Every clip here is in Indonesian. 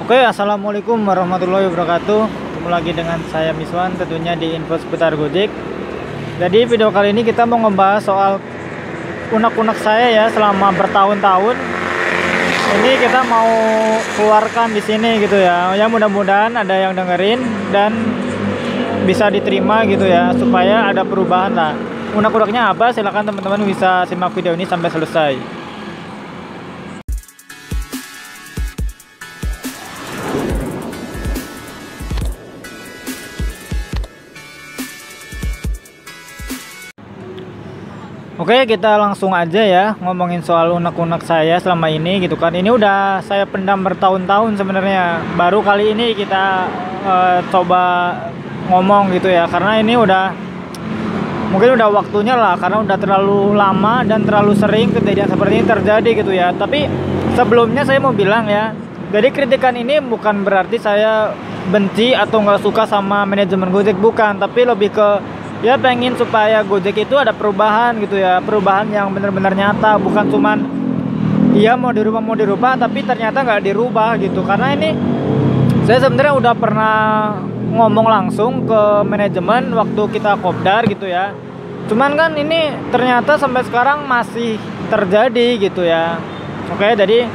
Oke, assalamualaikum warahmatullahi wabarakatuh. Ketemu lagi dengan saya Miswan, tentunya di info seputar Gojek. Jadi video kali ini kita mau ngebahas soal unek-unek saya ya selama bertahun-tahun. Ini kita mau keluarkan di sini gitu ya. Ya mudah-mudahan ada yang dengerin dan bisa diterima gitu ya, supaya ada perubahan lah. Unek-uneknya apa? Silahkan teman-teman bisa simak video ini sampai selesai. Oke, kita langsung aja ya ngomongin soal unek-unek saya selama ini gitu kan. Ini udah saya pendam bertahun-tahun sebenarnya. Baru kali ini kita coba ngomong gitu ya. Karena ini mungkin udah waktunya lah, karena udah terlalu lama dan terlalu sering kejadian seperti ini terjadi gitu ya. Tapi sebelumnya saya mau bilang ya, jadi kritikan ini bukan berarti saya benci atau nggak suka sama manajemen Gojek, bukan. Tapi lebih ke ya pengen supaya Gojek itu ada perubahan gitu ya, perubahan yang benar-benar nyata, bukan cuman iya mau dirubah tapi ternyata nggak dirubah gitu. Karena ini saya sebenarnya udah pernah ngomong langsung ke manajemen waktu kita kopdar gitu ya, cuman kan ini ternyata sampai sekarang masih terjadi gitu ya. Oke, jadi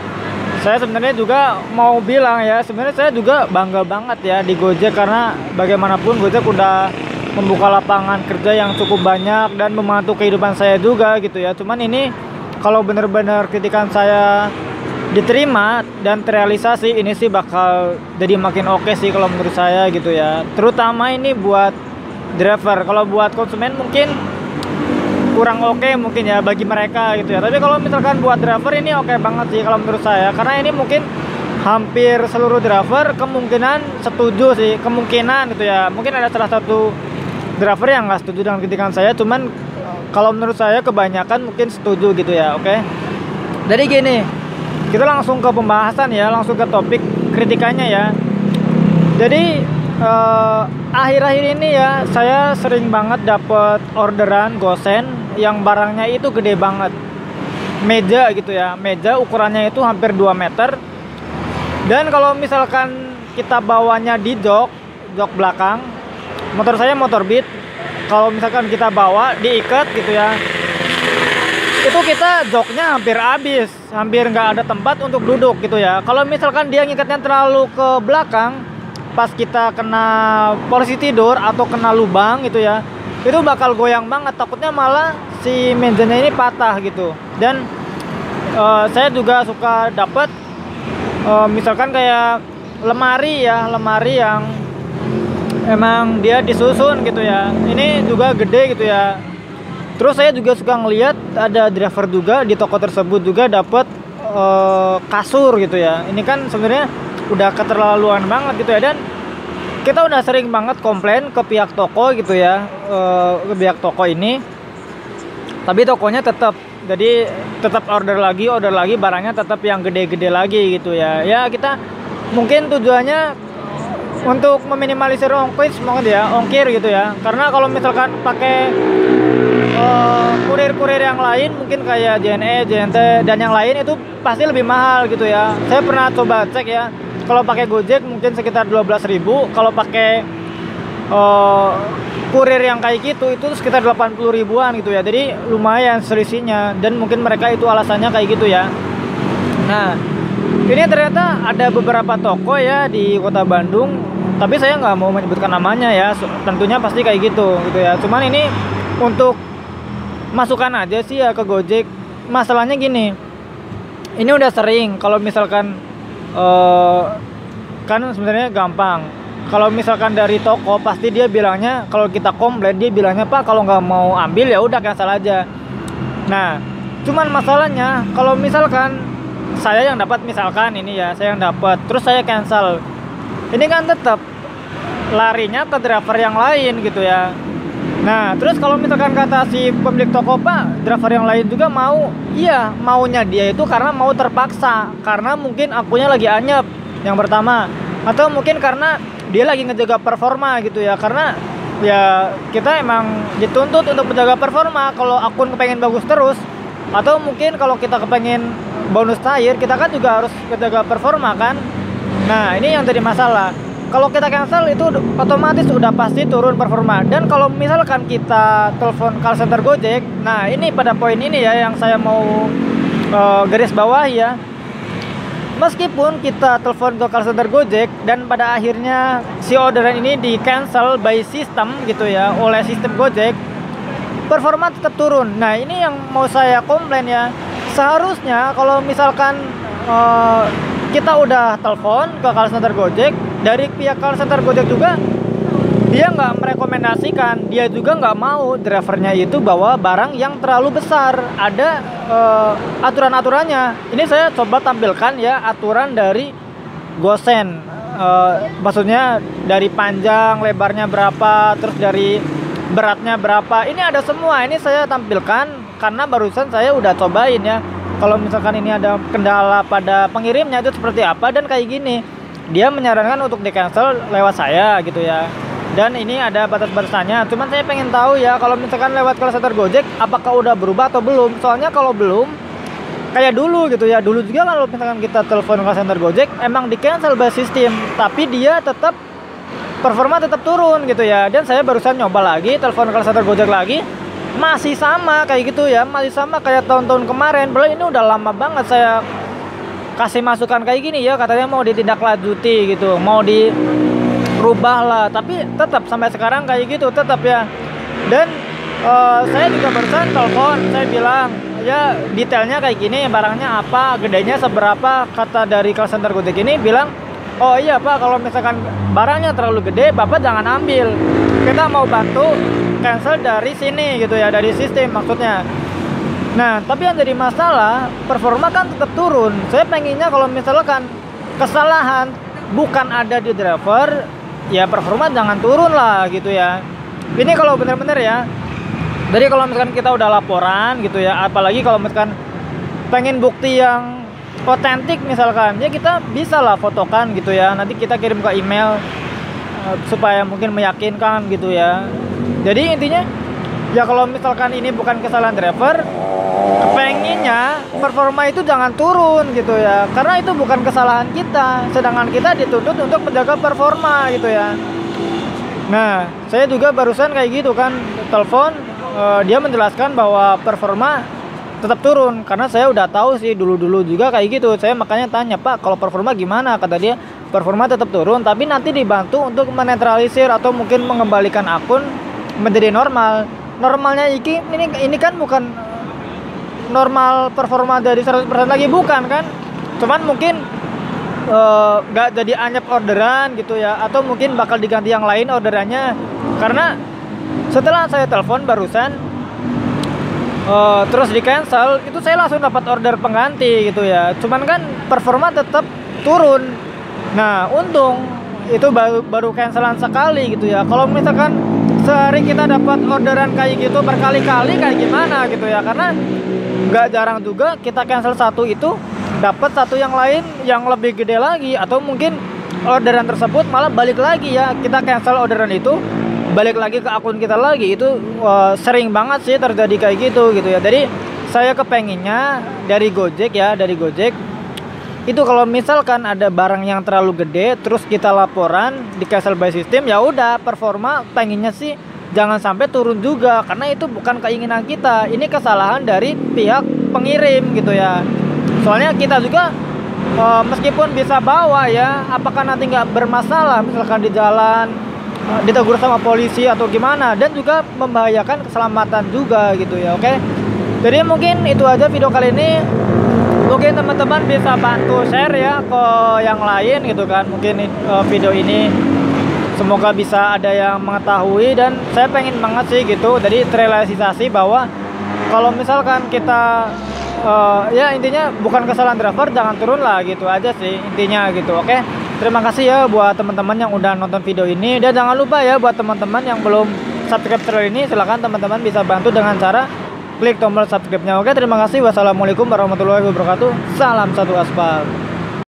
saya sebenarnya juga mau bilang ya, sebenarnya saya juga bangga banget ya di Gojek, karena bagaimanapun Gojek udah membuka lapangan kerja yang cukup banyak dan membantu kehidupan saya juga gitu ya. Cuman ini kalau benar-benar kritikan saya diterima dan terrealisasi, ini sih bakal jadi makin oke sih kalau menurut saya gitu ya. Terutama ini buat driver. Kalau buat konsumen mungkin kurang oke mungkin ya bagi mereka gitu ya. Tapi kalau misalkan buat driver ini oke banget sih kalau menurut saya. Karena ini mungkin hampir seluruh driver kemungkinan setuju sih, kemungkinan gitu ya. Mungkin ada salah satu driver yang nggak setuju dengan kritikan saya, cuman kalau menurut saya kebanyakan mungkin setuju gitu ya. Oke, jadi gini, kita langsung ke pembahasan ya, langsung ke topik kritikannya ya. Jadi akhir-akhir ini ya saya sering banget dapet orderan gosen yang barangnya itu gede banget, meja gitu ya, meja ukurannya itu hampir 2 meter. Dan kalau misalkan kita bawanya di jok belakang, motor saya motor Beat, kalau misalkan kita bawa diikat gitu ya, itu kita joknya hampir habis, hampir nggak ada tempat untuk duduk gitu ya. Kalau misalkan dia ngikatnya terlalu ke belakang, pas kita kena posisi tidur atau kena lubang gitu ya, itu bakal goyang banget, takutnya malah si mejanya ini patah gitu. Dan saya juga suka dapet misalkan kayak lemari ya, lemari yang emang dia disusun gitu ya, ini juga gede gitu ya. Terus saya juga suka ngelihat ada driver juga di toko tersebut juga dapat kasur gitu ya. Ini kan sebenarnya udah keterlaluan banget gitu ya. Dan kita udah sering banget komplain ke pihak toko gitu ya, ke pihak toko ini, tapi tokonya tetap, jadi tetap order lagi barangnya tetap yang gede-gede lagi gitu ya. Ya kita mungkin tujuannya untuk meminimalisir ongkir gitu ya. Karena kalau misalkan pakai kurir-kurir yang lain, mungkin kayak JNE, JNT dan yang lain, itu pasti lebih mahal gitu ya. Saya pernah coba cek ya, kalau pakai Gojek mungkin sekitar 12.000, kalau pakai kurir yang kayak gitu itu sekitar 80 ribuan gitu ya. Jadi lumayan selisihnya, dan mungkin mereka itu alasannya kayak gitu ya. Nah, ini ternyata ada beberapa toko ya di kota Bandung, tapi saya nggak mau menyebutkan namanya ya, tentunya pasti kayak gitu ya. Cuman ini untuk masukan aja sih ya ke Gojek. Masalahnya gini, ini udah sering kalau misalkan kan sebenarnya gampang. Kalau misalkan dari toko pasti dia bilangnya, kalau kita komplain dia bilangnya, Pak kalau nggak mau ambil ya udah cancel aja. Nah, cuman masalahnya kalau misalkan saya yang dapat, misalkan ini ya saya yang dapat, terus saya cancel, ini kan tetap larinya ke driver yang lain gitu ya. Nah, terus kalau misalkan kata si pemilik toko, Pak driver yang lain juga mau, iya maunya dia itu karena mau terpaksa, karena mungkin akunya lagi anyep yang pertama, atau mungkin karena dia lagi ngejaga performa gitu ya. Karena ya kita emang dituntut untuk menjaga performa kalau akun kepengen bagus terus, atau mungkin kalau kita kepengen bonus tire, kita kan juga harus menjaga performa kan. Nah, ini yang jadi masalah. Kalau kita cancel itu otomatis udah pasti turun performa. Dan kalau misalkan kita telepon call center Gojek, nah ini pada poin ini ya yang saya mau garis bawah ya. Meskipun kita telepon ke call center Gojek dan pada akhirnya si orderan ini di cancel by system gitu ya, oleh sistem Gojek, performa tetap turun. Nah, ini yang mau saya komplain ya. Seharusnya kalau misalkan kita udah telepon ke call center Gojek, dari pihak call center Gojek juga dia nggak merekomendasikan, dia juga nggak mau drivernya itu bawa barang yang terlalu besar. Ada aturan-aturannya. Ini saya coba tampilkan ya aturan dari Gosen. Maksudnya dari panjang, lebarnya berapa, terus dari beratnya berapa. Ini ada semua. Ini saya tampilkan karena barusan saya udah cobain ya. Kalau misalkan ini ada kendala pada pengirimnya itu seperti apa dan kayak gini. Dia menyarankan untuk di cancel lewat saya gitu ya. Dan ini ada batas-batasannya. Cuman saya pengen tahu ya kalau misalkan lewat call center Gojek apakah udah berubah atau belum. Soalnya kalau belum kayak dulu gitu ya. Dulu juga kalau misalkan kita telepon call center Gojek emang di cancel by system, tapi dia tetap performa tetap turun gitu ya. Dan saya barusan nyoba lagi telepon call center Gojek lagi, masih sama kayak gitu ya, masih sama kayak tahun-tahun kemarin. Padahal ini udah lama banget saya kasih masukan kayak gini ya, katanya mau ditindaklanjuti gitu, mau dirubah lah, tapi tetap sampai sekarang kayak gitu tetap ya. Dan saya juga barusan telepon, saya bilang ya detailnya kayak gini, barangnya apa, gedenya seberapa. Kata dari call center Gojek ini bilang, oh iya Pak, kalau misalkan barangnya terlalu gede Bapak jangan ambil, kita mau bantu cancel dari sini gitu ya, dari sistem maksudnya. Nah, tapi yang jadi masalah, performa kan tetap turun. Saya pengennya kalau misalkan kesalahan bukan ada di driver, ya performa jangan turun lah gitu ya. Ini kalau bener-bener ya. Jadi kalau misalkan kita udah laporan gitu ya, apalagi kalau misalkan pengen bukti yang otentik misalkan, ya kita bisa lah fotokan gitu ya. Nanti kita kirim ke email supaya mungkin meyakinkan gitu ya. Jadi intinya ya kalau misalkan ini bukan kesalahan driver, pengennya performa itu jangan turun gitu ya, karena itu bukan kesalahan kita, sedangkan kita dituntut untuk menjaga performa gitu ya. Nah, saya juga barusan kayak gitu kan, telepon, dia menjelaskan bahwa performa tetap turun, karena saya udah tahu sih dulu-dulu juga kayak gitu. Saya makanya tanya, Pak, kalau performa gimana? Kata dia, performa tetap turun, tapi nanti dibantu untuk menetralisir atau mungkin mengembalikan akun menjadi normal. Normalnya ini kan bukan normal performa dari 100% lagi, bukan kan, cuman mungkin gak jadi anyep orderan gitu ya, atau mungkin bakal diganti yang lain orderannya. Karena setelah saya telepon barusan terus di cancel, itu saya langsung dapat order pengganti gitu ya, cuman kan performa tetap turun. Nah, untung itu baru cancelan sekali gitu ya. Kalau misalkan sehari kita dapat orderan kayak gitu berkali-kali kayak gimana gitu ya, karena nggak jarang juga kita cancel satu itu dapat satu yang lain yang lebih gede lagi, atau mungkin orderan tersebut malah balik lagi ya, kita cancel orderan itu balik lagi ke akun kita lagi. Itu sering banget sih terjadi kayak gitu ya. Jadi saya kepenginnya dari Gojek ya, dari Gojek itu kalau misalkan ada barang yang terlalu gede terus kita laporan di cancel by system, ya udah performa pengennya sih jangan sampai turun juga, karena itu bukan keinginan kita, ini kesalahan dari pihak pengirim gitu ya. Soalnya kita juga meskipun bisa bawa ya, apakah nanti nggak bermasalah misalkan di jalan ditegur sama polisi atau gimana, dan juga membahayakan keselamatan juga gitu ya. Oke, jadi mungkin itu aja video kali ini. Mungkin teman-teman bisa bantu share ya ke yang lain gitu kan. Mungkin video ini semoga bisa ada yang mengetahui, dan saya pengen banget sih gitu. Jadi terrealisasi bahwa kalau misalkan kita ya intinya bukan kesalahan driver, jangan turun lah gitu aja sih intinya gitu. Oke, terima kasih ya buat teman-teman yang udah nonton video ini, dan jangan lupa ya buat teman-teman yang belum subscribe channel ini, silahkan teman-teman bisa bantu dengan cara klik tombol subscribe-nya. Oke, terima kasih. Wassalamualaikum warahmatullahi wabarakatuh. Salam satu aspal.